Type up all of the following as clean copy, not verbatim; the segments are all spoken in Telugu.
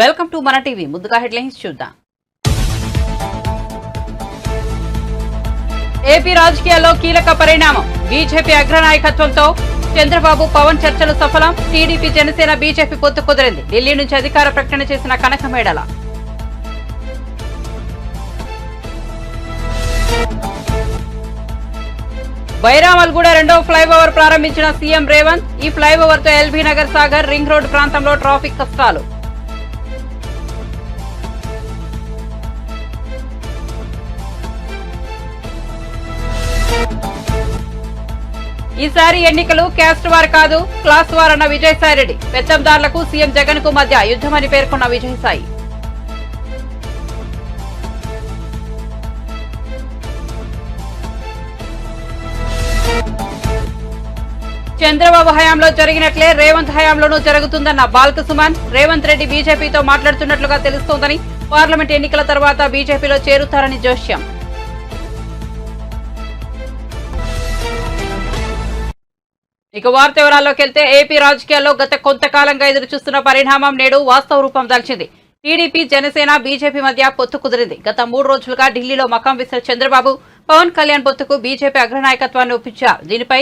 వెల్కమ్ టు మన టీవీ. ముందుగా హెడ్లైన్స్ చూద్దాం. ఏపీ రాజకీయాల్లో కీలక పరిణామం. బీజేపీ అగ్రనాయకత్వంతో చంద్రబాబు పవన్ చర్చలు సఫలం. టీడీపీ జనసేన బీజేపీ పొత్తు కుదిరింది. ఢిల్లీ నుంచి అధికార ప్రకటన చేసిన కనకమేడల. బైరామల్గూడ రెండవ ఫ్లైఓవర్ ప్రారంభించిన సీఎం రేవంత్. ఈ ఫ్లైఓవర్ తో LB Nagar Sagar ring road ప్రాంతంలో ట్రాఫిక్ కష్టాలు. ఈసారి ఎన్నికలు క్యాస్ట్ వార్ కాదు, క్లాస్ వార్ అన్న విజయసాయిరెడ్డి. పెత్తందారులకు సీఎం జగన్ కు మధ్య యుద్ధమని పేర్కొన్న విజయసాయి. చంద్రబాబు హయాంలో జరిగినట్లే రేవంత్ హయాంలోనూ జరుగుతుందన్న బాల్క సుమన్. రేవంత్ రెడ్డి బీజేపీతో మాట్లాడుతున్నట్లుగా తెలుస్తోందని, పార్లమెంట్ ఎన్నికల తర్వాత బీజేపీలో చేరుతారని జోష్యం. ఇక వార్త వివరాల్లోకి వెళ్తే ఏపీ రాజకీయాల్లో గత కొంతకాలంగా ఎదురుచూస్తున్న పరిణామం నేడు వాస్తవ రూపం దాల్చింది. టీడీపీ జనసేన బీజేపీ మధ్య పొత్తు కుదిరింది. గత 3 రోజులుగా ఢిల్లీలో మకాం వేసిన చంద్రబాబు పవన్ కళ్యాణ్ పొత్తుకు బీజేపీ అగ్రనాయకత్వాన్ని ఒప్పించారు. దీనిపై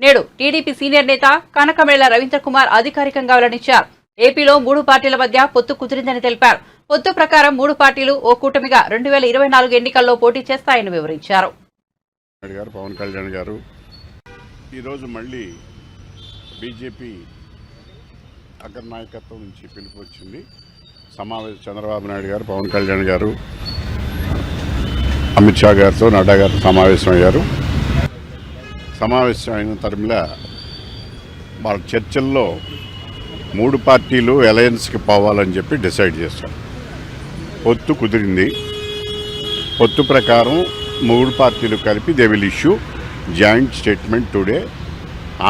నేడు టీడీపీ సీనియర్ నేత కనకమేడల రవీంద్ర కుమార్ అధికారికంగా వెల్లడించారు. ఏపీలో 3 పార్టీల మధ్య పొత్తు కుదిరిందని తెలిపారు. పొత్తు ప్రకారం 3 పార్టీలు ఓ కూటమిగా 2024 ఎన్నికల్లో పోటీ చేస్తాయని వివరించారు. పవన్ కళ్యాణ్ గారు ఈరోజు మళ్ళీ బీజేపీ అగ్రనాయకత్వం నుంచి పిలుపు వచ్చింది. చంద్రబాబు నాయుడు గారు, పవన్ కళ్యాణ్ గారు, అమిత్ షా గారితో, నడ్డా గారితో సమావేశం అయ్యారు. సమావేశం అయిన తరంలో వాళ్ళ చర్చల్లో 3 పార్టీలు అలయన్స్కి పోవాలని చెప్పి డిసైడ్ చేశారు. పొత్తు కుదిరింది. పొత్తు ప్రకారం 3 పార్టీలు కలిపి they will issue joint statement today.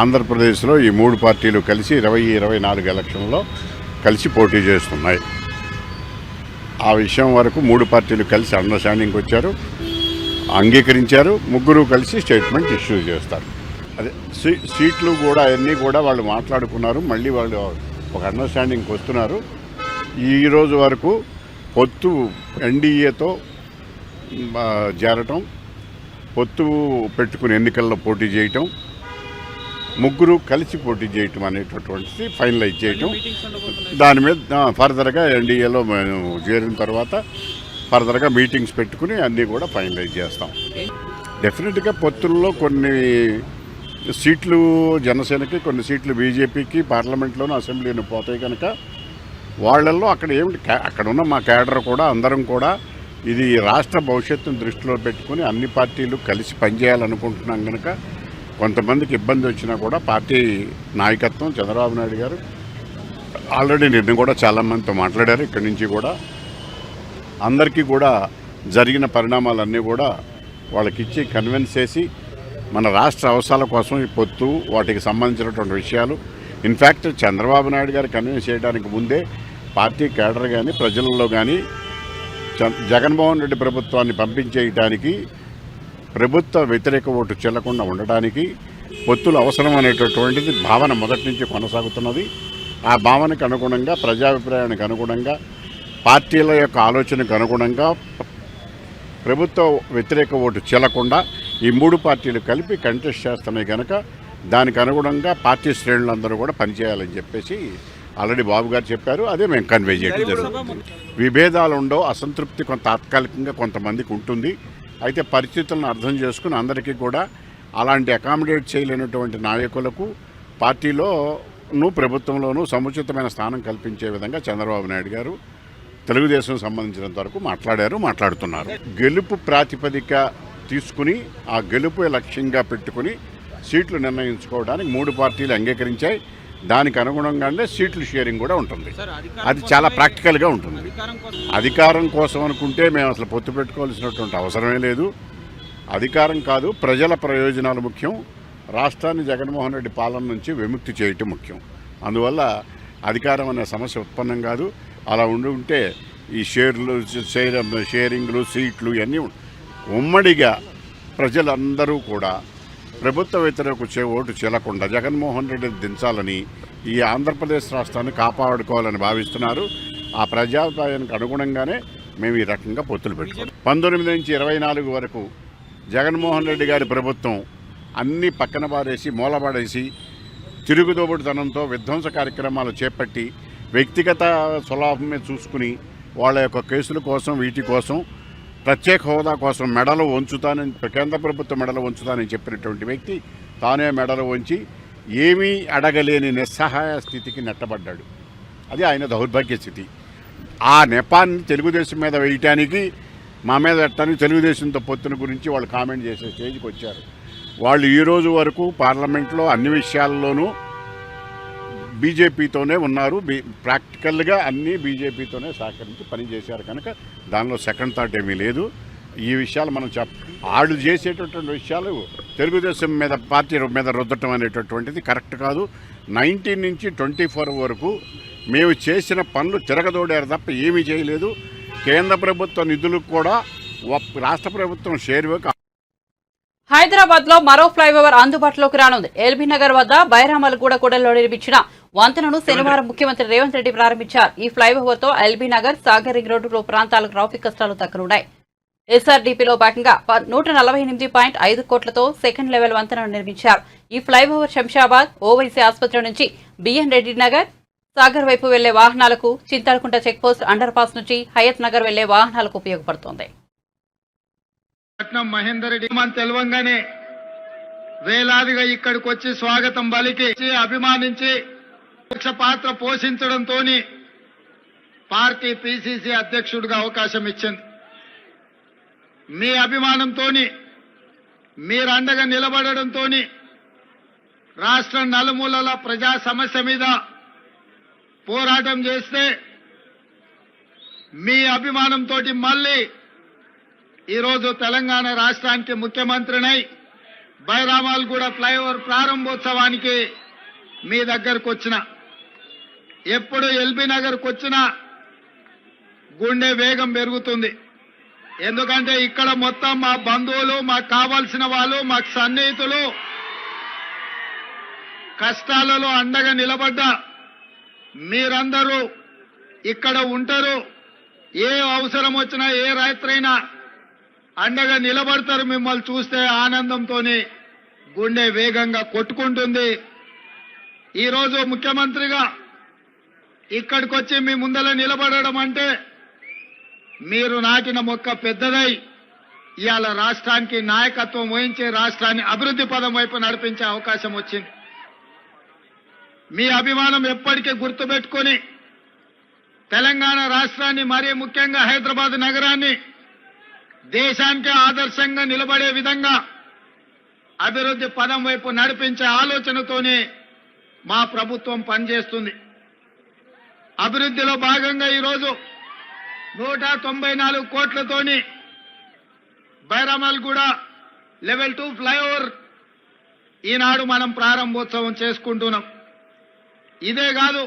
ఆంధ్రప్రదేశ్లో ఈ 3 పార్టీలు కలిసి 2024 ఎలక్షన్లో కలిసి పోటీ చేస్తున్నాయి. ఆ విషయం వరకు 3 పార్టీలు కలిసి అండర్స్టాండింగ్కి వచ్చారు, అంగీకరించారు. 3 కలిసి స్టేట్మెంట్ ఇష్యూ చేస్తారు. అదే సీట్లు కూడా అన్నీ కూడా వాళ్ళు మాట్లాడుకున్నారు. మళ్ళీ వాళ్ళు ఒక అండర్స్టాండింగ్కి వస్తున్నారు. ఈరోజు వరకు పొత్తు ఎన్డీఏతో చేరటం, పొత్తు పెట్టుకుని ఎన్నికల్లో పోటీ చేయటం, 3 కలిసి పోటీ చేయటం అనేటటువంటిది ఫైనలైజ్ చేయటం. దాని మీద ఫర్దర్గా ఎన్డీఏలో మేము చేరిన తర్వాత ఫర్దర్గా మీటింగ్స్ పెట్టుకుని అన్నీ కూడా ఫైనలైజ్ చేస్తాం. డెఫినెట్గా పొత్తుల్లో కొన్ని సీట్లు జనసేనకి, కొన్ని సీట్లు బీజేపీకి పార్లమెంట్లోనూ అసెంబ్లీని పోతాయి కనుక వాళ్ళల్లో అక్కడ ఏమిటి అక్కడ ఉన్న మా క్యాడర్ కూడా అందరం కూడా ఇది రాష్ట్ర భవిష్యత్తును దృష్టిలో పెట్టుకుని అన్ని పార్టీలు కలిసి పనిచేయాలనుకుంటున్నాం కనుక కొంతమందికి ఇబ్బంది వచ్చినా కూడా పార్టీ నాయకత్వం చంద్రబాబు నాయుడు గారు ఆల్రెడీ నిన్న కూడా చాలామందితో మాట్లాడారు. ఇక్కడి నుంచి కూడా అందరికీ కూడా జరిగిన పరిణామాలన్నీ కూడా వాళ్ళకిచ్చి కన్విన్స్ చేసి మన రాష్ట్ర అవసరాల కోసం ఈ పొత్తు, వాటికి సంబంధించినటువంటి విషయాలు, ఇన్ఫ్యాక్ట్ చంద్రబాబు నాయుడు గారు కన్విన్స్ చేయడానికి ముందే పార్టీ కేడర్ కానీ ప్రజలలో కానీ జగన్మోహన్ రెడ్డి ప్రభుత్వాన్ని పంపించేయడానికి, ప్రభుత్వ వ్యతిరేక ఓటు చెల్లకుండా ఉండటానికి పొత్తులు అవసరం అనేటటువంటిది భావన మొదటి నుంచి కొనసాగుతున్నది. ఆ భావనకు అనుగుణంగా, ప్రజాభిప్రాయానికి అనుగుణంగా, పార్టీల యొక్క ఆలోచనకు అనుగుణంగా ప్రభుత్వ వ్యతిరేక ఓటు చెల్లకుండా ఈ 3 పార్టీలు కలిపి కంటెస్ట్ చేస్తున్నాయి కనుక దానికి అనుగుణంగా పార్టీ శ్రేణులందరూ కూడా పనిచేయాలని చెప్పేసి ఆల్రెడీ బాబు గారు చెప్పారు. అదే మేము కన్వే చేయడం జరుగుతుంది. విభేదాలు ఉండవు, అసంతృప్తి కొంత తాత్కాలికంగా కొంతమందికి ఉంటుంది. అయితే పరిస్థితులను అర్థం చేసుకుని అందరికీ కూడా అలాంటి అకామిడేట్ చేయలేనటువంటి నాయకులకు పార్టీలోనూ ప్రభుత్వంలోనూ సముచితమైన స్థానం కల్పించే విధంగా చంద్రబాబు నాయుడు గారు తెలుగుదేశం సంబంధించినంత వరకు మాట్లాడుతున్నారు. గెలుపు ప్రాతిపదిక తీసుకుని ఆ గెలుపు లక్ష్యంగా పెట్టుకుని సీట్లు నిర్ణయించుకోవడానికి 3 పార్టీలు అంగీకరించాయి. దానికి అనుగుణంగానే సీట్లు షేరింగ్ కూడా ఉంటుంది. అది చాలా ప్రాక్టికల్గా ఉంటుంది. అధికారం కోసం అనుకుంటే మేము అసలు పొత్తు పెట్టుకోవాల్సినటువంటి అవసరమే లేదు. అధికారం కాదు, ప్రజల ప్రయోజనాలు ముఖ్యం. రాష్ట్రాన్ని జగన్మోహన్ రెడ్డి పాలన నుంచి విముక్తి చేయటం ముఖ్యం. అందువల్ల అధికారం అనే సమస్య ఉత్పన్నం కాదు. అలా ఉంటే ఈ షేరింగ్లు, సీట్లు ఇవన్నీ ఉమ్మడిగా ప్రజలందరూ కూడా ప్రభుత్వ వ్యతిరేక ఓటు చెల్లకుండా జగన్మోహన్ రెడ్డిని దించాలని, ఈ ఆంధ్రప్రదేశ్ రాష్ట్రాన్ని కాపాడుకోవాలని భావిస్తున్నారు. ఆ ప్రజాభిప్రాయానికి అనుగుణంగానే మేము ఈ రకంగా పొత్తులు పెట్టుకున్నాం. 19 నుంచి 24 వరకు జగన్మోహన్ రెడ్డి గారి ప్రభుత్వం అన్నీ పక్కన పారేసి మూలపడేసి తిరుగుదోబుడుతనంతో విధ్వంస కార్యక్రమాలు చేపట్టి వ్యక్తిగత స్వలాభమే చూసుకుని వాళ్ళ యొక్క కేసుల కోసం వీటి కోసం ప్రత్యేక హోదా కోసం మెడలు వంచుతానని కేంద్ర ప్రభుత్వం మెడలు వంచుతానని చెప్పినటువంటి వ్యక్తి తానే మెడలు వంచి ఏమీ అడగలేని నిస్సహాయ స్థితికి నెట్టబడ్డాడు. అది ఆయన దౌర్భాగ్య స్థితి. ఆ నెపాన్ని తెలుగుదేశం మీద వేయటానికి మా మీద పెట్టడానికి తెలుగుదేశంతో పొత్తున గురించి వాళ్ళు కామెంట్ చేసే స్టేజ్కి వచ్చారు. వాళ్ళు ఈ రోజు వరకు పార్లమెంట్లో అన్ని విషయాల్లోనూ బీజేపీతోనే ఉన్నారు. ప్రాక్టికల్గా అన్నీ బీజేపీతోనే సహకరించి పనిచేశారు కనుక దానిలో సెకండ్ థాట్ ఏమీ లేదు. ఈ విషయాలు మనం వాళ్ళు చేసేటటువంటి విషయాలు తెలుగుదేశం మీద పార్టీ మీద రుద్దటం అనేటటువంటిది కరెక్ట్ కాదు. 19 నుంచి 24 వరకు మేము చేసిన పనులు తిరగదోడారు తప్ప ఏమీ చేయలేదు. కేంద్ర ప్రభుత్వ నిధులకు కూడా రాష్ట్ర ప్రభుత్వం షేర్ హైదరాబాద్ లో మరో ఫ్లైఓవర్ అందుబాటులోకి రానుంది. ఎల్బీ నగర్ వద్ద బైరామలగూడ కూడలిలో నిర్మించిన వంతెనను శనివారం ముఖ్యమంత్రి రేవంత్ రెడ్డి ప్రారంభించారు. ఈ ఫ్లైఓవర్ తో LB Nagar, Sagar ring road ప్రాంతాలకు ట్రాఫిక్ కష్టాలు తగ్గనున్నాయి. ఎస్ఆర్డీపీలో భాగంగా 148.5 కోట్లతో సెకండ్ లెవెల్ వంతెనను నిర్మించారు. ఈ ఫ్లైఓవర్ శంషాబాద్ ఓవైసీ ఆసుపత్రి నుంచి బిఎన్ రెడ్డి నగర్, సాగర్ వైపు వెళ్లే వాహనాలకు, చింతాలకుంట చెక్పోస్ట్ అండర్ పాస్ నుంచి హయత్ నగర్ వెళ్లే వాహనాలకు ఉపయోగపడుతోంది. మహేందర్ రెడ్డి మనం తెలవంగానే వేలాదిగా ఇక్కడికి వచ్చి స్వాగతం పలికి అభిమానించి ముఖ్య పాత్ర పోషించడంతో పార్టీ పిసిసి అధ్యక్షుడిగా అవకాశం ఇచ్చింది. మీ అభిమానంతో మీరు అండగా నిలబడడంతో రాష్ట్రం నలుమూలల ప్రజా సమస్య మీద పోరాటం చేస్తే మీ అభిమానంతో మళ్ళీ ఈరోజు తెలంగాణ రాష్ట్రానికి ముఖ్యమంత్రినై బైరామలగూడ ఫ్లైఓవర్ ప్రారంభోత్సవానికి మీ దగ్గరకు వచ్చిన ఎప్పుడు ఎల్బీ నగర్కు వచ్చినా గుండె వేగం పెరుగుతుంది. ఎందుకంటే ఇక్కడ మొత్తం మా బంధువులు, మాకు కావాల్సిన వాళ్ళు, మాకు సన్నిహితులు కష్టాలలో అండగా నిలబడ్డా మీరందరూ ఇక్కడ ఉంటారు. ఏ అవసరం వచ్చినా ఏ రాత్రైనా అండగా నిలబడతారు. మిమ్మల్ని చూస్తే ఆనందంతో గుండె వేగంగా కొట్టుకుంటుంది. ఈరోజు ముఖ్యమంత్రిగా ఇక్కడికి వచ్చి మీ ముందర నిలబడడం అంటే మీరు నాటిన మొక్క పెద్దదై ఇవాళ రాష్ట్రానికి నాయకత్వం వహించి రాష్ట్రాన్ని అభివృద్ధి పదం వైపు నడిపించే అవకాశం వచ్చింది. మీ అభిమానం ఎప్పటికీ గుర్తుపెట్టుకొని తెలంగాణ రాష్ట్రాన్ని, మరీ ముఖ్యంగా హైదరాబాద్ నగరాన్ని దేశానికి ఆదర్శంగా నిలబడే విధంగా అభివృద్ధి పదం వైపు నడిపించే ఆలోచనతోనే మా ప్రభుత్వం పనిచేస్తుంది. అభివృద్ధిలో భాగంగా ఈరోజు 194 కోట్లతోని బైరామలగూడ లెవెల్ 2 ఫ్లైఓవర్ ఈనాడు మనం ప్రారంభోత్సవం చేసుకుంటున్నాం. ఇదే కాదు,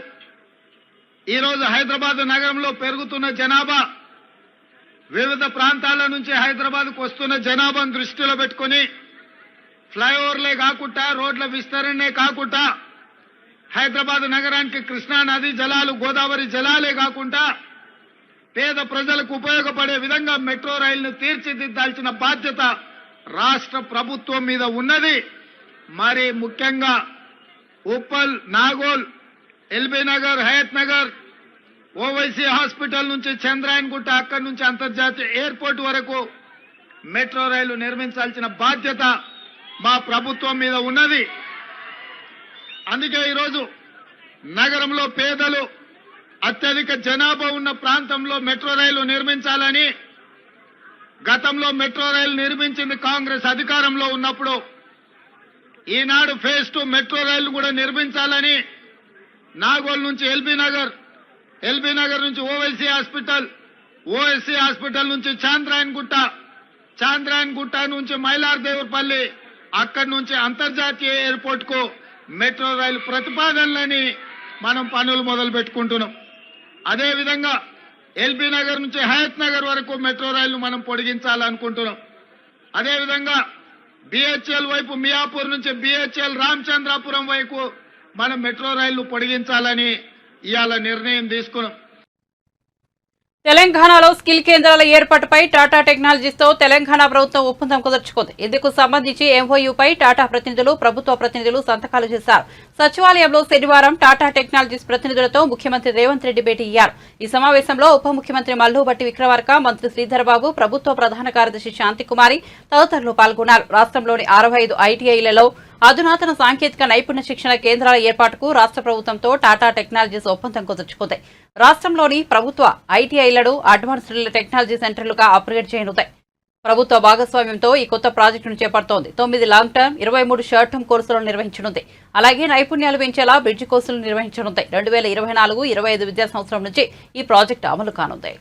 ఈరోజు హైదరాబాద్ నగరంలో పెరుగుతున్న జనాభా, వివిధ ప్రాంతాల నుంచి హైదరాబాద్కు వస్తున్న జనాభాను దృష్టిలో పెట్టుకుని ఫ్లైఓవర్లే కాకుండా, రోడ్ల విస్తరణే కాకుండా, హైదరాబాద్ నగరానికి కృష్ణా నది జలాలు, గోదావరి జలాలే కాకుండా పేద ప్రజలకు ఉపయోగపడే విధంగా మెట్రో రైలును తీర్చిదిద్దాల్సిన బాధ్యత రాష్ట్ర ప్రభుత్వం మీద ఉన్నది. మరి ముఖ్యంగా ఉప్పల్, నాగోల్, ఎల్బీ నగర్, హయత్ నగర్, ఓవైసీ హాస్పిటల్ నుంచి చంద్రాయన్ గుట్ట, అక్కడి నుంచి అంతర్జాతీయ ఎయిర్పోర్ట్ వరకు మెట్రో రైలు నిర్మించాల్సిన బాధ్యత మా ప్రభుత్వం మీద ఉన్నది. అందుకే ఈరోజు నగరంలో పేదలు, అత్యధిక జనాభా ఉన్న ప్రాంతంలో మెట్రో రైలు నిర్మించాలని, గతంలో మెట్రో రైలు నిర్మించింది కాంగ్రెస్ అధికారంలో ఉన్నప్పుడు, ఈనాడు ఫేజ్ 2 మెట్రో రైలు కూడా నిర్మించాలని నాగోల్ నుంచి ఎల్బీ నగర్, ఎల్బీ నగర్ నుంచి ఓవైసీ హాస్పిటల్, ఓవైసీ హాస్పిటల్ నుంచి చాంద్రాయన్ గుట్ట, చాంద్రాయన్ గుట్ట నుంచి మైలార్దేవరపల్లి, అక్కడి నుంచి అంతర్జాతీయ ఎయిర్పోర్ట్ కు మెట్రో రైలు ప్రతిపాదనలని మనం పనులు మొదలు పెట్టుకుంటున్నాం. అదేవిధంగా ఎల్బీ నగర్ నుంచి హయత్ నగర్ వరకు మెట్రో రైలు మనం పొడిగించాలనుకుంటున్నాం. అదేవిధంగా బిహెచ్ఎల్ వైపు మియాపూర్ నుంచి బిహెచ్ఎల్ రామచంద్రాపురం వైపు మనం మెట్రో రైళ్లు పొడిగించాలని ఇవాళ నిర్ణయం తీసుకున్నాం. తెలంగాణలో స్కిల్ కేంద్రాల ఏర్పాటుపై టాటా టెక్నాలజీస్తో తెలంగాణ ప్రభుత్వం ఒప్పందం కుదుర్చుకుంది. ఇందుకు సంబంధించి ఎంఓయూపై టాటా ప్రతినిధులు, ప్రభుత్వ ప్రతినిధులు సంతకాలు చేశారు. సచివాలయంలో శనివారం టాటా టెక్నాలజీస్ ప్రతినిధులతో ముఖ్యమంత్రి రేవంత్ రెడ్డి భేటీ అయ్యారు. ఈ సమావేశంలో ఉప ముఖ్యమంత్రి మల్లు భట్టి విక్రమార్క, మంత్రి శ్రీధర్ బాబు, ప్రభుత్వ ప్రధాన కార్యదర్శి శాంతికుమారి తదితరులు పాల్గొన్నారు. రాష్ట్రంలోని 65 ఐటీఐలలో అధునాతన సాంకేతిక నైపుణ్య శిక్షణ కేంద్రాల ఏర్పాటుకు రాష్ట్ర ప్రభుత్వంతో టాటా టెక్నాలజీస్ ఒప్పందం కుదుర్చుకుంది. రాష్ట్రంలోని ప్రభుత్వ ఐటీఐలను అడ్వాన్స్డ్ టెక్నాలజీ సెంటర్లుగా అప్గ్రేడ్ చేయనుంది. ప్రభుత్వ భాగస్వామ్యంతో ఈ కొత్త ప్రాజెక్టును చేపడుతోంది. 9 లాంగ్ టర్మ్, 23 షార్ట్ టర్మ్ కోర్సులను నిర్వహించనుంది. అలాగే నైపుణ్యాలు పెంచేలా బ్రిడ్జ్ కోర్సులు నిర్వహించనుంది. 2024-25 విద్యా సంవత్సరం నుంచి ఈ ప్రాజెక్టు అమలు కానుంది.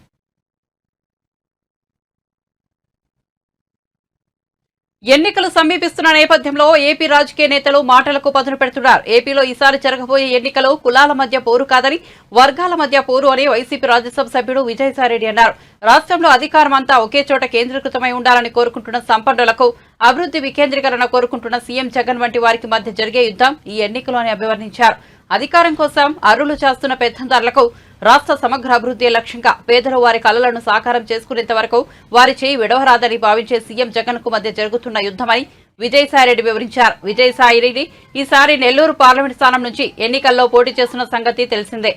ఎన్నికలు సమీపిస్తున్న నేపథ్యంలో ఏపీ రాజకీయ నేతలు మాటలకు పదును పెడుతున్నారు. ఏపీలో ఈసారి జరగబోయే ఎన్నికలు కులాల మధ్య పోరు కాదని, వర్గాల మధ్య పోరు అని వైసీపీ రాజ్యసభ సభ్యుడు విజయసాయిరెడ్డి అన్నారు. రాష్ట్రంలో అధికారం అంతా ఒకే చోట కేంద్రీకృతమై ఉండాలని కోరుకుంటున్న సంపన్నులకు అభివృద్ధి వికేంద్రీకరణ కోరుకుంటున్న సీఎం జగన్ వంటి వారికి మధ్య జరిగే యుద్ధం ఈ ఎన్నికలు అని అభివర్ణించారు. అధికారం కోసం అర్రులు చేస్తున్న పెత్తందారులకు రాష్ట్ర సమగ్ర అభివృద్ధి లక్ష్యంగా పేదలు వారి కలలను సాకారం చేసుకునేంత వరకు వారి చేయి విడవరాదని భావించే సీఎం జగన్ కు మధ్య జరుగుతున్న యుద్ధమని విజయసాయిరెడ్డి వివరించారు. విజయసాయిరెడ్డి ఈసారి నెల్లూరు పార్లమెంట్ స్థానం నుంచి ఎన్నికల్లో పోటీ చేస్తున్న సంగతి తెలిసిందే.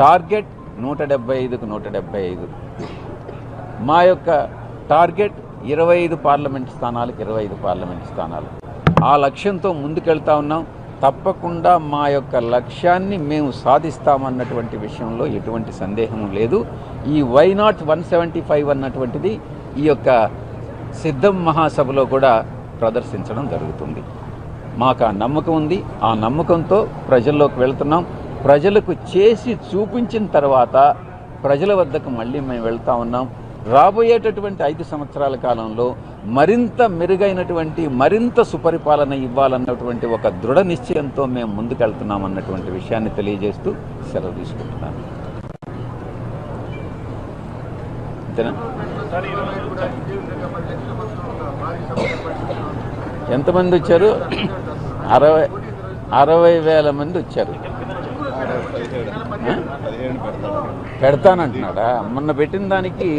టార్గెట్ 175కు 175. మా యొక్క టార్గెట్ 25 పార్లమెంట్ స్థానాలకు 25 పార్లమెంట్ స్థానాలు. ఆ లక్ష్యంతో ముందుకెళ్తా ఉన్నాం. తప్పకుండా మా యొక్క లక్ష్యాన్ని మేము సాధిస్తామన్నటువంటి విషయంలో ఎటువంటి సందేహం లేదు. ఈ వై నాట్ 175 అన్నటువంటిది ఈ యొక్క సిద్ధం మహాసభలో కూడా ప్రదర్శించడం జరుగుతుంది. మాకు ఆ నమ్మకం ఉంది. ఆ నమ్మకంతో ప్రజల్లోకి వెళ్తున్నాం. ప్రజలకు చేసి చూపించిన తర్వాత ప్రజల వద్దకు మళ్ళీ మేము వెళ్తా ఉన్నాం. రాబోయేటటువంటి 5 సంవత్సరాల కాలంలో మరింత మెరుగైనటువంటి, మరింత సుపరిపాలన ఇవ్వాలన్నటువంటి ఒక దృఢ నిశ్చయంతో మేము ముందుకెళ్తున్నాం అన్నటువంటి విషయాన్ని తెలియజేస్తూ సెలవు తీసుకుంటున్నాను. అంతేనా? ఎంతమంది వచ్చారు? 60,000 మంది వచ్చారు. పెడతానంటున్నాడా? మొన్న పెట్టిన దానికి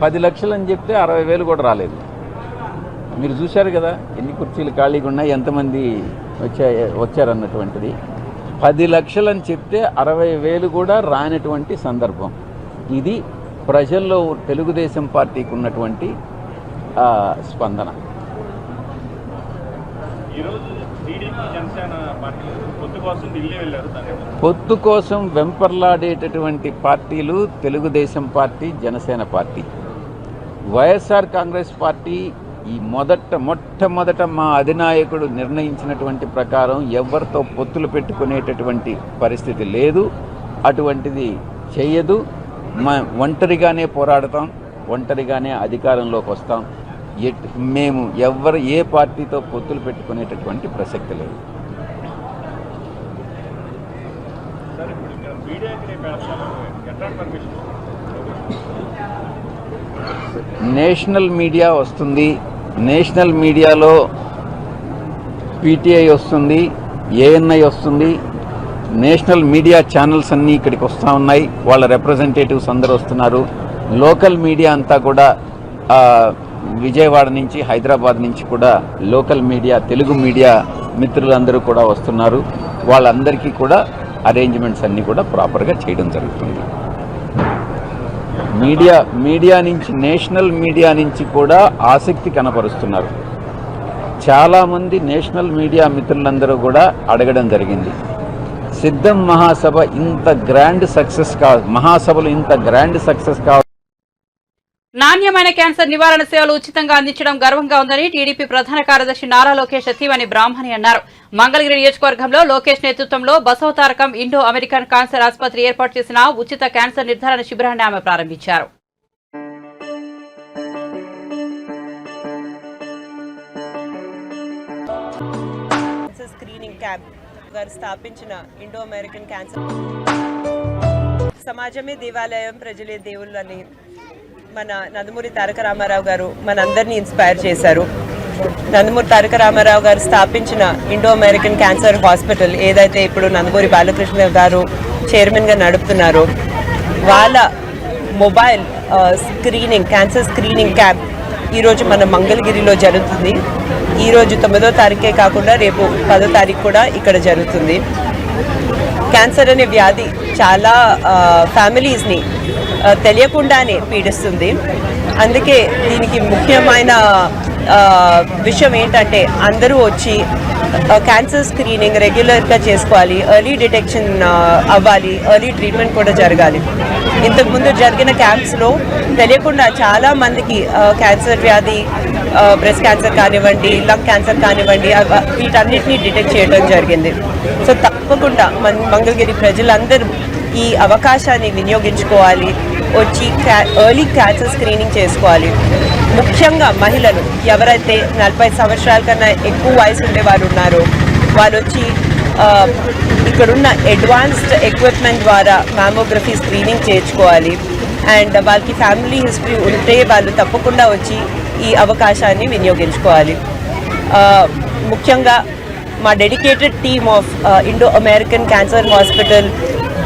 10 లక్షలు అని చెప్తే 60,000 కూడా రాలేదు. మీరు చూశారు కదా ఎన్ని కుర్చీలు ఖాళీగా ఉన్నాయి, ఎంతమంది వచ్చారన్నటువంటిది. 10 లక్షలు అని చెప్తే 60,000 కూడా రానటువంటి సందర్భం. ఇది ప్రజల్లో తెలుగుదేశం పార్టీకి ఉన్నటువంటి స్పందన. పొత్తు కోసం వెంపర్లాడేటటువంటి పార్టీలు Telugu Desam party, Janasena party. YSR Congress party ఈ మొట్టమొదట మా అధినాయకుడు నిర్ణయించినటువంటి ప్రకారం ఎవరితో పొత్తులు పెట్టుకునేటటువంటి పరిస్థితి లేదు. అటువంటిది చెయ్యదు. ఒంటరిగానే పోరాడతాం, ఒంటరిగానే అధికారంలోకి వస్తాం. మేము ఏ పార్టీతో పొత్తులు పెట్టుకునేటటువంటి ప్రసక్తి లేదు. నేషనల్ మీడియా వస్తుంది. నేషనల్ మీడియాలో పీటీఐ వస్తుంది, ఏఎన్ఐ వస్తుంది. నేషనల్ మీడియా ఛానల్స్ అన్నీ ఇక్కడికి వస్తూ ఉన్నాయి. వాళ్ళ రిప్రజెంటేటివ్స్ అందరూ వస్తున్నారు. లోకల్ మీడియా అంతా కూడా విజయవాడ నుంచి, హైదరాబాద్ నుంచి కూడా లోకల్ మీడియా, తెలుగు మీడియా మిత్రులందరూ కూడా వస్తున్నారు. వాళ్ళందరికీ కూడా అరేంజ్మెంట్స్ అన్నీ కూడా ప్రాపర్గా చేయడం జరుగుతుంది. మీడియా నుంచి, నేషనల్ మీడియా నుంచి కూడా ఆసక్తి కనపరుస్తున్నారు. చాలామంది నేషనల్ మీడియా మిత్రులందరూ కూడా అడగడం జరిగింది. సిద్ధం మహాసభ ఇంత గ్రాండ్ సక్సెస్ మహాసభలు ఇంత గ్రాండ్ సక్సెస్ నాణ్యమైన క్యాన్సర్ నివారణ సేవలు ఉచితంగా అందించడం గర్వంగా ఉందని టీడీపీ ప్రధాన కార్యదర్శి నారా లోకేష్ అతీవని బ్రాహ్మణి అన్నారు. మంగళగిరి నియోజకవర్గంలో లోకేష్ నేతృత్వంలో బసవతారకం ఇండో అమెరికన్ క్యాన్సర్ ఆసుపత్రి ఏర్పాటు చేసిన ఉచిత క్యాన్సర్ నిర్ధారణ శిబిరాన్ని ఆమె ప్రారంభించారు. స్క్రీనింగ్ క్యాంప్ గారు స్థాపించిన ఇండో అమెరికన్ క్యాన్సర్ సమాజమే దేవాలయం, ప్రజలే దేవుళ్ళు అని మన నందమూరి తారక రామారావు గారు మనందరినీ ఇన్స్పైర్ చేశారు. నందమూరి తారక రామారావు గారు స్థాపించిన ఇండో అమెరికన్ క్యాన్సర్ హాస్పిటల్ ఏదైతే ఇప్పుడు నందమూరి బాలకృష్ణ గారు చైర్మన్గా నడుపుతున్నారో వాళ్ళ mobile screening, cancer screening camp ఈరోజు మన మంగళగిరిలో జరుగుతుంది. ఈరోజు 9వ తారీఖే కాకుండా రేపు 10వ తారీఖు కూడా ఇక్కడ జరుగుతుంది. క్యాన్సర్ అనే వ్యాధి చాలా ఫ్యామిలీస్ని తెలియకుండానే పీడిస్తుంది. అందుకే దీనికి ముఖ్యమైన విషయం ఏంటంటే అందరూ వచ్చి క్యాన్సర్ స్క్రీనింగ్ రెగ్యులర్గా చేసుకోవాలి, ఎర్లీ డిటెక్షన్ అవ్వాలి, ఎర్లీ ట్రీట్మెంట్ కూడా జరగాలి. ఇంతకుముందు జరిగిన క్యాంప్స్లో తెలియకుండా చాలా మందికి క్యాన్సర్ వ్యాధి, బ్రెస్ట్ క్యాన్సర్ కానివ్వండి, లంగ్ క్యాన్సర్ కానివ్వండి, వీటన్నిటిని డిటెక్ట్ చేయడం జరిగింది. సో తప్పకుండా మంగళగిరి ప్రజలందరూ ఈ అవకాశాన్ని వినియోగించుకోవాలి, వచ్చి ఎర్లీ క్యాన్సర్ స్క్రీనింగ్ చేసుకోవాలి. ముఖ్యంగా మహిళలు ఎవరైతే 40 సంవత్సరాల కన్నా ఎక్కువ వయసు ఉండే వాళ్ళు ఉన్నారో వాళ్ళు వచ్చి ఇక్కడున్న అడ్వాన్స్డ్ ఎక్విప్మెంట్ ద్వారా మ్యామోగ్రఫీ స్క్రీనింగ్ చేయించుకోవాలి. అండ్ వాళ్ళకి ఫ్యామిలీ హిస్టరీ ఉంటే వాళ్ళు తప్పకుండా వచ్చి ఈ అవకాశాన్ని వినియోగించుకోవాలి. ముఖ్యంగా మా dedicated team of Indo American cancer hospital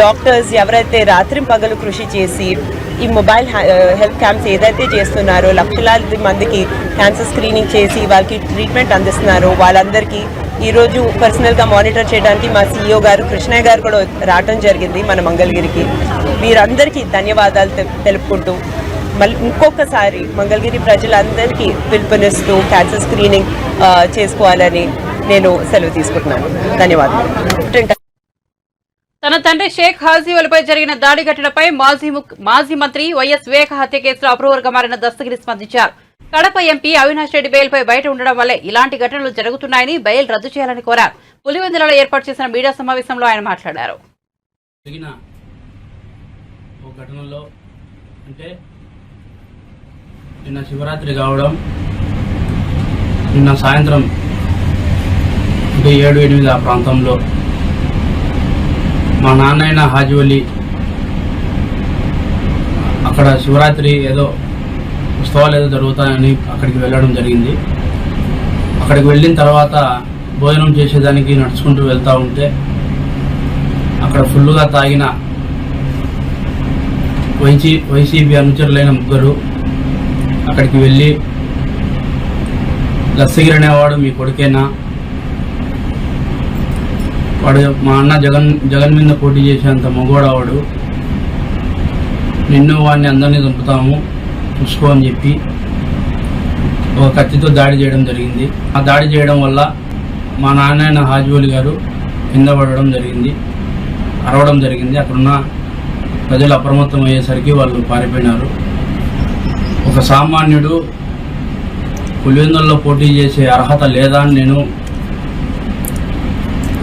doctors ఎవరైతే రాత్రింపగలు కృషి చేసి ఈ మొబైల్ హెల్త్ క్యాంప్స్ ఏదైతే చేస్తున్నారో లక్షలాది మందికి క్యాన్సర్ స్క్రీనింగ్ చేసి వాళ్ళకి ట్రీట్మెంట్ అందిస్తున్నారో వాళ్ళందరికీ ఈరోజు పర్సనల్గా మానిటర్ చేయడానికి మా CEO గారు కృష్ణయ్య గారు కూడా రావడం జరిగింది మన మంగళగిరికి. వీరందరికీ ధన్యవాదాలు తెలుపుకుంటూ మళ్ళీ ఇంకొకసారి మంగళగిరి ప్రజలందరికీ పిలుపునిస్తూ క్యాన్సర్ స్క్రీనింగ్ చేసుకోవాలని నేను సెలవు తీసుకుంటున్నాను. ధన్యవాదాలు. తన తండ్రి షేక్ హాజీవలపై జరిగిన దాడి ఘటనపై మాజీ మంత్రి వైఎస్ వివేక హత్య కేసులో అప్రూవర్గా మారిన దస్తగిరి స్పందించారు. కడప ఎంపీ అవినాష్ రెడ్డి బెయిల్పై బయట ఉండడం వల్లే ఇలాంటి ఘటనలు జరుగుతున్నాయని బెయిల్ రద్దు చేయాలని కోరారు. పులివెందులలో ఏర్పాటు చేసిన మీడియా సమావేశంలో ఆయన మాట్లాడారు. నిన్న శివరాత్రి కావడం, నిన్న సాయంత్రం 7-8 ఆ ప్రాంతంలో మా నాన్నైన హాజీవలి అక్కడ శివరాత్రి ఏదో ఉత్సవాలు ఏదో జరుగుతాయని అక్కడికి వెళ్ళడం జరిగింది. అక్కడికి వెళ్ళిన తర్వాత భోజనం చేసేదానికి నడుచుకుంటూ వెళ్తూ ఉంటే అక్కడ ఫుల్లుగా తాగిన వైసీపీ అనుచరులైన ముగ్గురు అక్కడికి వెళ్ళి, దస్తగిరి అనేవాడు మీ కొడుకేనా, వాడు మా అన్న జగన్ మీద పోటీ చేసేంత మగోడవాడు, నిన్ను వాడిని అందరినీ చంపుతాము చూసుకో అని చెప్పి ఒక కత్తితో దాడి చేయడం జరిగింది. ఆ దాడి చేయడం వల్ల మా నాన్న హాజీవలి గారు కింద పడడం జరిగింది, అరవడం జరిగింది. అక్కడున్న ప్రజలు అప్రమత్తం అయ్యేసరికి వాళ్ళు పారిపోయినారు. ఒక సామాన్యుడు పులివెందుల్లో పోటీ చేసే అర్హత లేదా అని నేను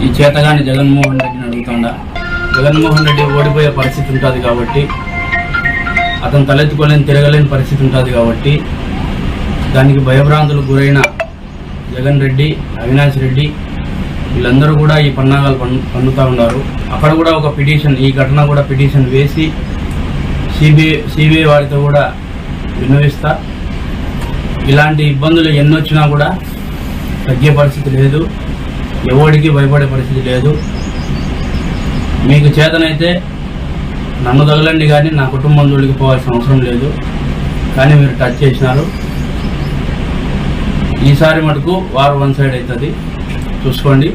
ఈ చేతగాని జగన్మోహన్ రెడ్డిని అడుగుతాడా. జగన్మోహన్ రెడ్డి ఓడిపోయే పరిస్థితి ఉంటుంది కాబట్టి, అతను తలెత్తుకోలేని తిరగలేని పరిస్థితి ఉంటుంది కాబట్టి దానికి భయభ్రాంతులకు గురైన జగన్ రెడ్డి, అవినాష్ రెడ్డి వీళ్ళందరూ కూడా ఈ పన్నాగాలు పన్నుతూ ఉన్నారు. అక్కడ కూడా ఒక పిటిషన్, ఈ ఘటన కూడా పిటిషన్ వేసి సిబిఐ వారితో కూడా విన్నవిస్తా. ఇలాంటి ఇబ్బందులు ఎన్నొచ్చినా కూడా తగ్గే పరిస్థితి లేదు, ఎవరికి భయపడే పరిస్థితి లేదు. మీకు చేతనైతే నన్ను తగలండి కానీ నా కుటుంబం జోలికి పోవాల్సిన అవసరం లేదు. కానీ మీరు టచ్ చేసినారు. ఈసారి మటుకు వారు వన్ సైడ్ అవుతుంది, చూసుకోండి.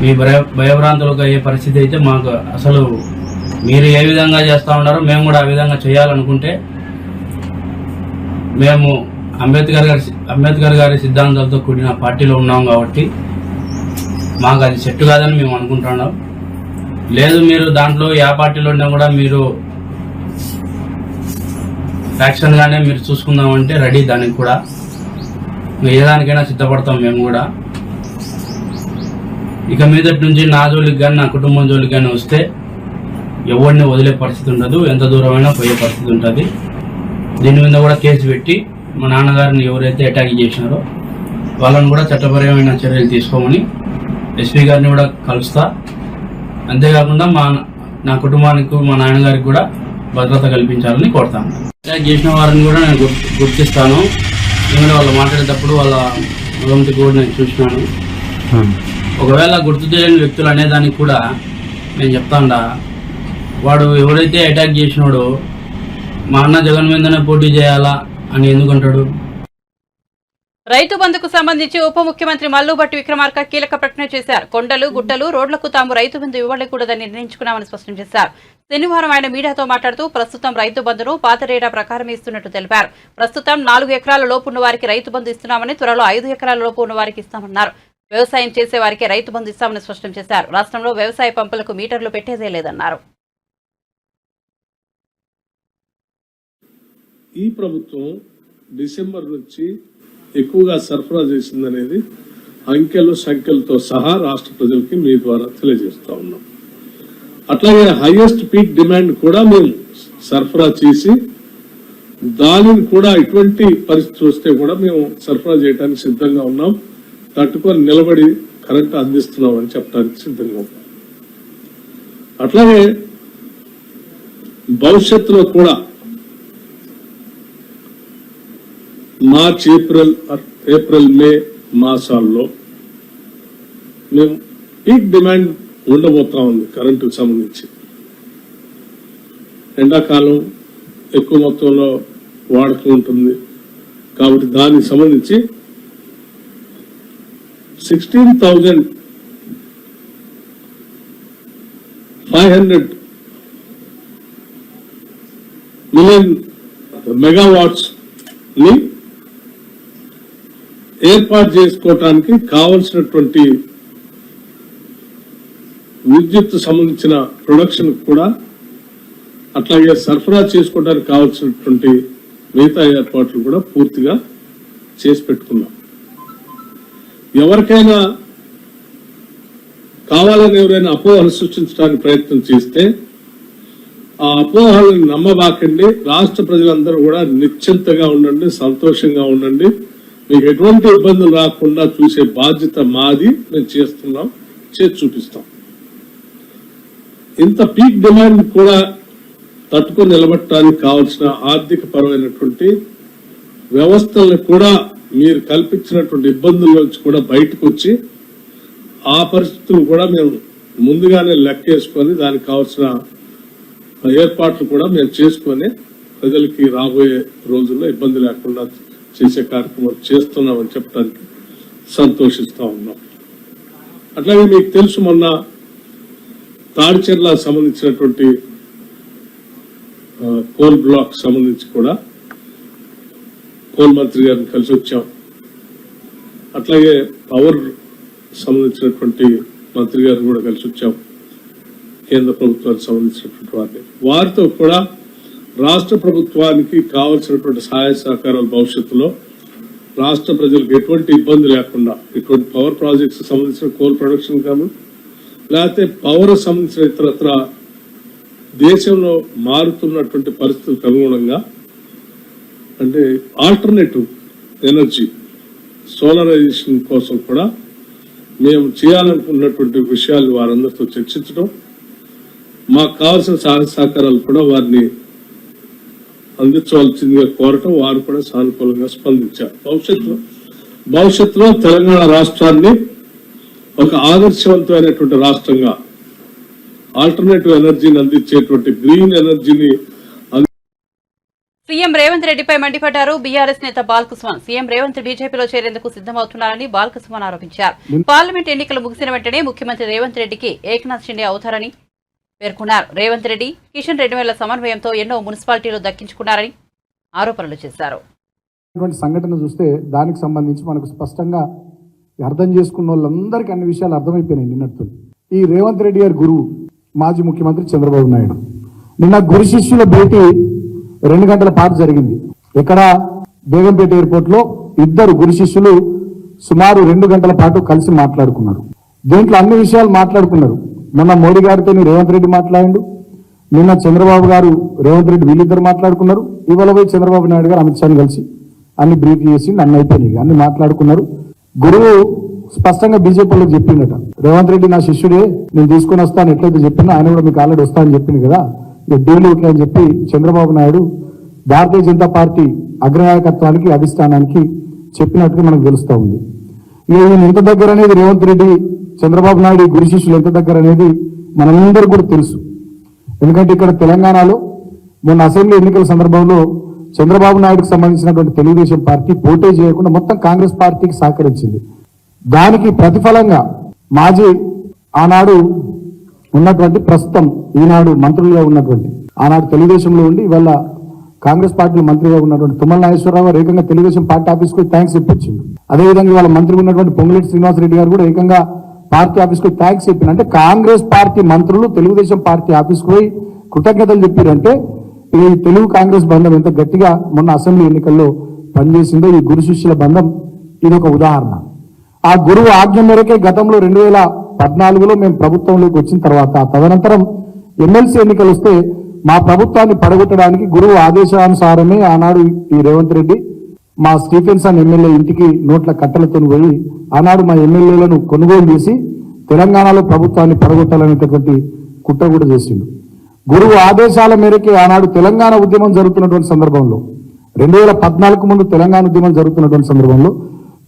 మీ భయభ్రాంతులకు అయ్యే పరిస్థితి అయితే మాకు అసలు మీరు ఏ విధంగా చేస్తూ ఉన్నారో మేము కూడా ఆ విధంగా చేయాలనుకుంటే మేము అంబేద్కర్ గారి సిద్ధాంతాలతో కూడిన పార్టీలో ఉన్నాం కాబట్టి మాకు అది సెట్ కాదని మేము అనుకుంటున్నాం. లేదు మీరు దాంట్లో ఏ పార్టీలో ఉన్నా కూడా మీరు ఫ్యాక్షన్గానే మీరు చూసుకుందామంటే రెడీ, దానికి కూడా ఏ దానికైనా సిద్ధపడతాం మేము కూడా. ఇక మీదటి నుంచి నా జోలికి కానీ నా కుటుంబం జోలికి కానీ వస్తే ఎవరిని వదిలే పరిస్థితి ఉండదు, ఎంత దూరమైనా పోయే పరిస్థితి ఉంటుంది. దీని మీద కూడా కేసు పెట్టి మా నాన్నగారిని ఎవరైతే అటాక్ చేసినారో వాళ్ళని కూడా చట్టపరమైన చర్యలు తీసుకోమని ఎస్పీ గారిని కూడా కలుస్తా. అంతేకాకుండా నా కుటుంబానికి, మా నాన్నగారికి కూడా భద్రత కల్పించాలని కోరుతాను. అటాక్ చేసిన వారిని కూడా నేను గుర్తిస్తాను. ఎందుకంటే వాళ్ళు మాట్లాడేటప్పుడు వాళ్ళ ముఖంకి కూడా నేను చూసినాను. ఒకవేళ గుర్తు తెలియని వ్యక్తులు అనేదానికి కూడా నేను చెప్తాను, వాడు ఎవరైతే అటాక్ చేసినాడో మా అన్న జగన్ మీదనే పోటీ చేయాలా అని ఎందుకంటాడు? రైతు బంధుకు సంబంధించి ఉప ముఖ్యమంత్రి మల్లుభట్టి విక్రమార్క కీలక ప్రకటన చేశారు. కొండలు గుట్టలు రోడ్లకు తాము రైతు బంధు ఇవ్వకూడదని నిర్ణయించుకున్నామని స్పష్టం చేశారు. శనివారం ఆయన మీడియాతో మాట్లాడుతూ ప్రస్తుతం రైతు బంధును పాత రేడా ప్రకారం ఇస్తున్నట్టు తెలిపారు. ప్రస్తుతం 4 ఎకరాల లోపు ఉన్న వారికి రైతు బంధు ఇస్తున్నామని, త్వరలో 5 ఎకరాల లోపు ఉన్న వారికి ఇస్తామన్నారు. వ్యవసాయం చేసే వారికి రైతు బంధు ఇస్తామని స్పష్టం చేశారు. రాష్ట్రంలో వ్యవసాయ పంపులకు మీటర్లు పెట్టేదే లేదన్నారు. ఈ ప్రభుత్వం డిసెంబర్ నుంచి ఎక్కువగా సరఫరా చేసిందనేది అంకెలు సంఖ్యలతో సహా రాష్ట్ర ప్రజలకి మీ ద్వారా తెలియజేస్తా ఉన్నాం. అట్లాగే హైయెస్ట్ పీక్ డిమాండ్ కూడా మేము సరఫరా చేసి దానిని కూడా ఇటువంటి పరిస్థితి వస్తే కూడా మేము సరఫరా చేయడానికి సిద్ధంగా ఉన్నాం. తట్టుకొని నిలబడి కరెంట్ అందిస్తున్నాం అని చెప్పడానికి సిద్ధంగా ఉన్నాం. అట్లాగే భవిష్యత్తులో కూడా మార్చ్ ఏప్రిల్ మే మాసాల్లో మేము పీక్ డిమాండ్ ఉండబోతా ఉంది కరెంటుకు సంబంధించి. ఎండాకాలం ఎక్కువ మొత్తంలో వాడుతూ ఉంటుంది కాబట్టి దానికి సంబంధించి 16,500 మిలియన్ మెగావాట్స్ ని ఏర్పాటు చేసుకోవటానికి కావలసినటువంటి విద్యుత్ సంబంధించిన ప్రొడక్షన్ కూడా అట్లాగే సరఫరా చేసుకోవడానికి కావాల్సినటువంటి మిగతా ఏర్పాట్లు కూడా పూర్తిగా చేసి పెట్టుకున్నాం. ఎవరికైనా కావాలని ఎవరైనా అపోహలు సృష్టించడానికి ప్రయత్నం చేస్తే ఆ అపోహలను నమ్మబాకండి. రాష్ట్ర ప్రజలందరూ కూడా నిశ్చింతగా ఉండండి, సంతోషంగా ఉండండి. మీకు ఎటువంటి ఇబ్బందులు రాకుండా చూసే బాధ్యత మాది. మేము చేస్తున్నాం, చేసి చూపిస్తాం. ఇంత పీక్ డిమాండ్ కూడా తట్టుకొని నిలబట్టడానికి కావాల్సిన ఆర్థిక పరమైనటువంటి వ్యవస్థలను కూడా మీరు కల్పించినటువంటి ఇబ్బందుల నుంచి కూడా బయటకు వచ్చి ఆ పరిస్థితులు కూడా మేము ముందుగానే లెక్కేసుకొని దానికి కావాల్సిన ఏర్పాట్లు కూడా మేము చేసుకొని ప్రజలకి రాబోయే రోజుల్లో ఇబ్బంది లేకుండా చేసే కార్యక్రమం చేస్తున్నామని చెప్పడానికి సంతోషిస్తా ఉన్నాం. అట్లాగే మీకు తెలుసు, మొన్న తాడిచెర్ల సంబంధించినటువంటి కోల్ బ్లాక్ సంబంధించి కూడా కోల్ మంత్రి గారిని కలిసి వచ్చాం. అట్లాగే పవర్ సంబంధించినటువంటి మంత్రి గారిని కూడా కలిసి వచ్చాం, కేంద్ర ప్రభుత్వానికి సంబంధించినటువంటి వారితో కూడా రాష్ట్ర ప్రభుత్వానికి కావాల్సినటువంటి సహాయ సహకారాలు భవిష్యత్తులో రాష్ట్ర ప్రజలకు ఎటువంటి ఇబ్బంది లేకుండా ఇటువంటి పవర్ ప్రాజెక్ట్స్ సంబంధించిన కోల్ ప్రొడక్షన్ కానీ లేకపోతే పవర్ సంబంధించిన ఇతరత్ర దేశంలో మారుతున్నటువంటి పరిస్థితులకు అనుగుణంగా అంటే ఆల్టర్నేటివ్ ఎనర్జీ సోలరైజేషన్ కోసం కూడా మేము చేయాలనుకున్నటువంటి విషయాలు వారందరితో చర్చించడం, మాకు కావాల్సిన సహాయ సహకారాలు కూడా వారిని అందించవలసిందిగా కోరటం, వారు కూడా సానుకూలంగా స్పందించారు. భవిష్యత్తులో తెలంగాణ రాష్ట్రాన్ని ఒక ఆదర్శవంతమైనటువంటి రాష్ట్రంగా ఆల్టర్నేటివ్ ఎనర్జీని అందించేటువంటి గ్రీన్ ఎనర్జీని సీఎం రేవంత్ రెడ్డిపై మండిపడ్డారు బీఆర్ఎస్ నేత బాల్కసుమన్. సీఎం రేవంత్ బీజేపీలో చేరేందుకు సిద్దమవుతున్నారని బాల్కసుమన్ ఆరోపించారు. పార్లమెంట్ ఎన్నికలు ముగిసిన వెంటనే ముఖ్యమంత్రి రేవంత్ రెడ్డికి ఏకనాథ్ షిండే అవుతారని పేర్కొన్నారు. రేవంత్ రెడ్డి, కిషన్ రెడ్డి వేల సమన్వయంతో ఎన్నో మున్సిపాలిటీలు దక్కించుకున్నారని ఆరోపణలు చేశారు. సంఘటన చూస్తే దానికి సంబంధించి మనకు స్పష్టంగా అర్థం చేసుకున్న వాళ్ళందరికీ అన్ని విషయాలు అర్థమైపోయినాయి. నిన్నట్టు ఈ రేవంత్ రెడ్డి గారి గురువు మాజీ ముఖ్యమంత్రి చంద్రబాబు నాయుడు నిన్న గురు శిష్యుల భేటీ 2 గంటల పాటు జరిగింది. ఇక్కడ బేగంపేట ఎయిర్పోర్ట్ లో ఇద్దరు గురు శిష్యులు సుమారు 2 గంటల పాటు కలిసి మాట్లాడుకున్నారు. దీంట్లో అన్ని విషయాలు మాట్లాడుకున్నారు. మొన్న మోడీ గారితో రేవంత్ రెడ్డి మాట్లాడిండు, నిన్న చంద్రబాబు గారు రేవంత్ రెడ్డి వీళ్ళిద్దరు మాట్లాడుకున్నారు. ఇవాళ పోయి చంద్రబాబు నాయుడు గారు అమిత్ షాని కలిసి అన్ని బ్రీఫ్ చేసి అన్ని అయిపోయినాయి, అన్ని మాట్లాడుకున్నారు. గురువు స్పష్టంగా బీజేపీలోకి చెప్పిండట, రేవంత్ రెడ్డి నా శిష్యుడే, నేను తీసుకుని వస్తాను ఎట్లయితే చెప్పినా ఆయన కూడా మీకు ఆల్రెడీ వస్తానని చెప్పింది కదా, డీల్ ఓకే అని చెప్పి చంద్రబాబు నాయుడు భారతీయ జనతా పార్టీ అగ్రనాయకత్వానికి అధిష్టానానికి చెప్పినట్టుగా మనకు తెలుస్తా ఉంది. ఈయన ఎంత దగ్గర అనేది రేవంత్ రెడ్డి చంద్రబాబు నాయుడు గురు శిష్యులు ఎంత దగ్గర అనేది మనందరూ కూడా తెలుసు. ఎందుకంటే ఇక్కడ తెలంగాణలో మొన్న అసెంబ్లీ ఎన్నికల సందర్భంలో చంద్రబాబు నాయుడుకు సంబంధించినటువంటి తెలుగుదేశం పార్టీ పోటీ చేయకుండా మొత్తం కాంగ్రెస్ పార్టీకి సహకరించింది. దానికి ప్రతిఫలంగా మాజీ ఆనాడు ఉన్నటువంటి ప్రస్తుతం ఈనాడు మంత్రులుగా ఉన్నటువంటి ఆనాడు తెలుగుదేశంలో ఉండి ఇవాళ కాంగ్రెస్ పార్టీ మంత్రిగా ఉన్నటువంటి తుమ్మల నాగేశ్వరరావు గారు ఏకంగా తెలుగుదేశం పార్టీ ఆఫీస్కు థ్యాంక్స్ చెప్పించింది. అదేవిధంగా వాళ్ళ మంత్రి ఉన్నటువంటి పొంగులేటి శ్రీనివాసరెడ్డి గారు కూడా ఏకంగా పార్టీ ఆఫీస్కు థ్యాంక్స్ చెప్పింది. అంటే కాంగ్రెస్ పార్టీ మంత్రులు తెలుగుదేశం పార్టీ ఆఫీస్కు పోయి కృతజ్ఞతలు చెప్పారంటే ఈ తెలుగు కాంగ్రెస్ బంధం ఎంత గట్టిగా మొన్న అసెంబ్లీ ఎన్నికల్లో పనిచేసిందో ఈ గురు శిష్యుల బంధం ఇది ఒక ఉదాహరణ. ఆ గురువు ఆజ్ఞ మేరకే గతంలో 2014లో మేము ప్రభుత్వంలోకి వచ్చిన తర్వాత తదనంతరం ఎమ్మెల్సీ ఎన్నికలు వస్తే మా ప్రభుత్వాన్ని పడగొట్టడానికి గురువు ఆదేశానుసారమే ఆనాడు ఈ రేవంత్ రెడ్డి మా స్టీఫెన్సన్ ఎమ్మెల్యే ఇంటికి నోట్ల కట్టలతో పోయి ఆనాడు మా ఎమ్మెల్యేలను కొనుగోలు చేసి తెలంగాణలో ప్రభుత్వాన్ని పడగొట్టాలనేటటువంటి కుట్ర కూడా చేసిండు. గురువు ఆదేశాల మేరకే ఆనాడు తెలంగాణ ఉద్యమం జరుగుతున్నటువంటి సందర్భంలో 2014 ముందు తెలంగాణ ఉద్యమం జరుగుతున్నటువంటి సందర్భంలో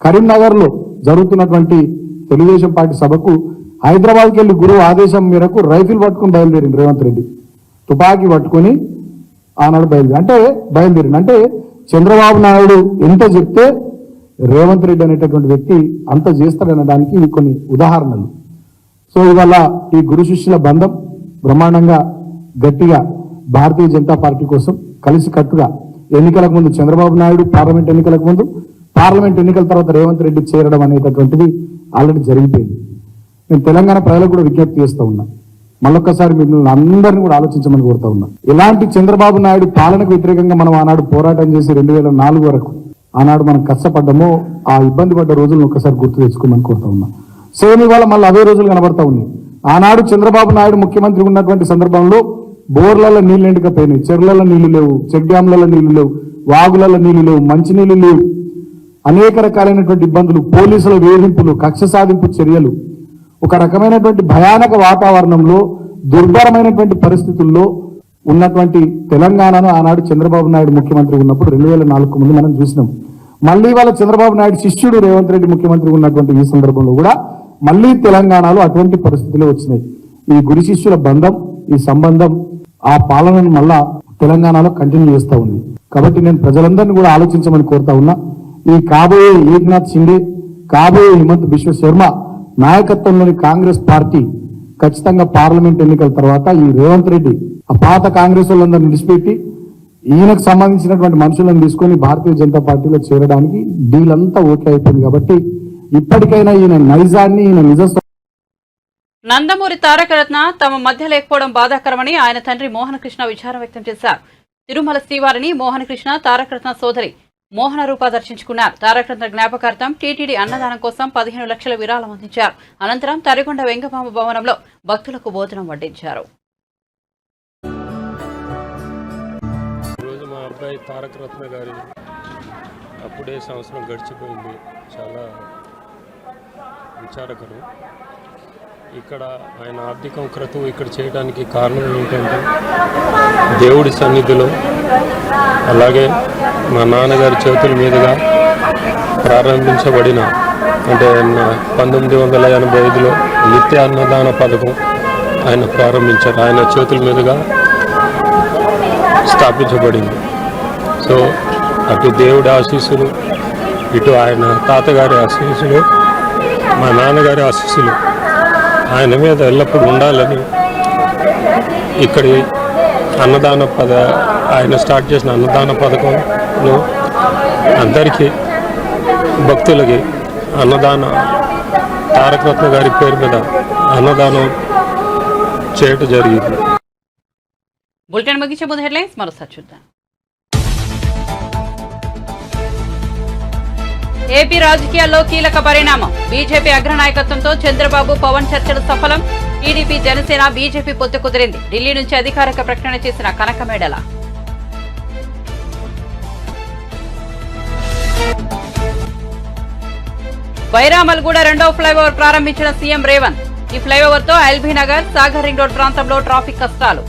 కరీంనగర్లో జరుగుతున్నటువంటి తెలుగుదేశం పార్టీ సభకు హైదరాబాద్కి వెళ్లి గురువు ఆదేశం మేరకు రైఫిల్ పట్టుకుని బయలుదేరింది రేవంత్ రెడ్డి. తుపాకీ పట్టుకుని ఆనాడు బయలుదేరింది. అంటే చంద్రబాబు నాయుడు ఎంత చెప్తే రేవంత్ రెడ్డి అనేటటువంటి వ్యక్తి అంత చేస్తాడనడానికి ఇవి కొన్ని ఉదాహరణలు. సో ఇవాళ ఈ గురు శిష్యుల బంధం బ్రహ్మాండంగా గట్టిగా భారతీయ జనతా పార్టీ కోసం కలిసికట్టుగా ఎన్నికలకు ముందు చంద్రబాబు నాయుడు పార్లమెంట్ ఎన్నికలకు ముందు, పార్లమెంట్ ఎన్నికల తర్వాత రేవంత్ రెడ్డి చేరడం అనేటటువంటిది ఆల్రెడీ జరిగిపోయింది. నేను తెలంగాణ ప్రజలకు కూడా విజ్ఞప్తి చేస్తూ ఉన్నా, మళ్ళొక్కసారి మిమ్మల్ని అందరినీ కూడా ఆలోచించమని కోరుతా ఉన్నా. ఇలాంటి చంద్రబాబు నాయుడు పాలనకు వ్యతిరేకంగా మనం ఆనాడు పోరాటం చేసి 2004 వరకు ఆనాడు మనం కష్టపడ్డామో ఆ ఇబ్బంది పడ్డ రోజులను ఒక్కసారి గుర్తు తెచ్చుకోమని కోరుతా ఉన్నా. సేమ్ ఇవాళ మళ్ళీ అవే రోజులు కనబడతా ఉన్నాయి. ఆనాడు చంద్రబాబు నాయుడు ముఖ్యమంత్రి ఉన్నటువంటి సందర్భంలో బోర్లలో నీళ్లు ఎండకపోయినాయి, చెరువులలో నీళ్లు లేవు, చెక్ డ్యాంలలో నీళ్లు లేవు, వాగులలో నీళ్లు లేవు, మంచినీళ్లు లేవు, అనేక రకాలైనటువంటి ఇబ్బందులు, పోలీసుల వేధింపులు, కక్ష సాధింపు చర్యలు, ఒక రకమైనటువంటి భయానక వాతావరణంలో దుర్భరమైనటువంటి పరిస్థితుల్లో ఉన్నటువంటి తెలంగాణను ఆనాడు చంద్రబాబు నాయుడు ముఖ్యమంత్రి ఉన్నప్పుడు 2004 ముందు మనం చూసినాం. మళ్ళీ వాళ్ళ చంద్రబాబు నాయుడు శిష్యుడు రేవంత్ రెడ్డి ముఖ్యమంత్రి ఉన్నటువంటి ఈ సందర్భంలో కూడా మళ్ళీ తెలంగాణలో అటువంటి పరిస్థితులే వచ్చినాయి. ఈ గురు శిష్యుల బంధం, ఈ సంబంధం ఆ పాలనను మళ్ళా తెలంగాణలో కంటిన్యూ చేస్తూ ఉంది. కాబట్టి నేను ప్రజలందరినీ కూడా ఆలోచించమని కోరుతా ఉన్నా. ఈ కాబోయే ఏక్నాథ్ షిండే, కాబోయే హిమంత్ బిశ్వ శర్మ నాయకత్వంలోని కాంగ్రెస్ పార్టీ ఖచ్చితంగా పార్లమెంట్ ఎన్నికల తర్వాత ఈ రేవంత్ రెడ్డి ఆ పాత కాంగ్రెస్ వాళ్ళందరినీ విడిచిపెట్టి ఈయనకు సంబంధించినటువంటి మనుషులను తీసుకొని భారతీయ జనతా పార్టీలో చేరడానికి డీల్ అంతా ఓకే అయిపోయింది. కాబట్టి ఇప్పటికైనా ఈయన నైజాన్ని, ఈయన నిజ నందమూరి తారక రత్న తమ మధ్య లేకపోవడం బాధాకరమని ఆయన తండ్రి మోహనకృష్ణ విచారం వ్యక్తం చేశారు. తిరుమల శ్రీవారిని మోహనకృష్ణ తారక రత్న సోదరి మోహన రూప దర్శించుకున్నారు. తారక రత్న జ్ఞాపకార్థం టీటీడీ అన్నదానం కోసం 15 లక్షల విరాళం అందించారు. అనంతరం తరిగొండ వెంగమాంబ భవనంలో భక్తులకు భోజనం వడ్డించారు. ఈరోజు మా అబ్బాయి తారక రత్న గారి అప్పుడే సంవత్సరం గడిచిపోయింది. చాలా విచారకరం. ఇక్కడ ఆయన ఆర్థిక క్రతువు ఇక్కడ చేయడానికి కారణం ఏంటంటే దేవుడి సన్నిధిలో, అలాగే మా నాన్నగారి చేతుల మీదుగా ప్రారంభించబడిన అంటే 1985లో నిత్య అన్నదాన పథకం ఆయన ప్రారంభించారు. ఆయన చేతుల మీదుగా స్థాపించబడింది. సో అటు దేవుడి ఆశీస్సులు, ఇటు ఆయన తాతగారి ఆశీస్సులు, మా నాన్నగారి ఆశీస్సులు ఆయన మీద ఎల్లప్పుడూ ఉండాలని ఇక్కడి ఆయన స్టార్ట్ చేసిన అన్నదాన పథకంలో అందరికీ భక్తులకి తారక రత్న గారి పేరు మీద అన్నదానం చేయటం జరిగింది. బులెటిన్ ముగించే ముందు హెడ్లైన్స్ మరోసారి చూద్దాం. ఏపీ రాజకీయాల్లో కీలక పరిణామం. బీజేపీ అగ్రనాయకత్వంతో చంద్రబాబు పవన్ చర్చలు సఫలం. టీడీపీ జనసేన బీజేపీ పొత్తు కుదిరింది. ఢిల్లీ నుంచి అధికారిక ప్రకటన చేసిన కనకమేడల. బైరామల్గూడ రెండో ఫ్లైఓవర్ ప్రారంభించిన సీఎం రేవంత్. ఈ ఫ్లైఓవర్ తో LB Nagar, Sagar ring road ప్రాంతంలో ట్రాఫిక్ కష్టాలు.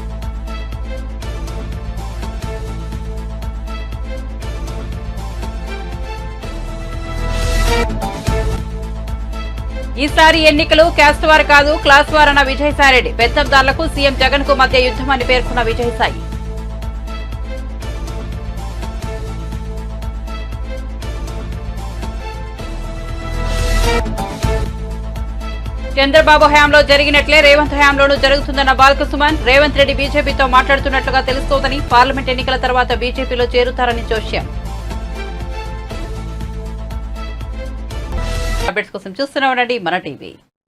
ఈసారి ఎన్నికలు క్యాస్ట్ వార్ కాదు క్లాస్ వార్ అన్న విజయసాయిరెడ్డి. పెత్తందారులకు సీఎం జగన్ కు మధ్య యుద్ధమని పేర్కొన్న విజయసాయి. చంద్రబాబు హయాంలో జరిగినట్లే రేవంత్ హయాంలోనూ జరుగుతుందన్న బాల్క సుమన్. రేవంత్ రెడ్డి బీజేపీతో మాట్లాడుతున్నట్లుగా తెలుస్తోందని, పార్లమెంట్ ఎన్నికల తర్వాత బీజేపీలో చేరుతారని జోష్యం. అప్డేట్స్ కోసం చూస్తూనే ఉండండి మన టీవీ.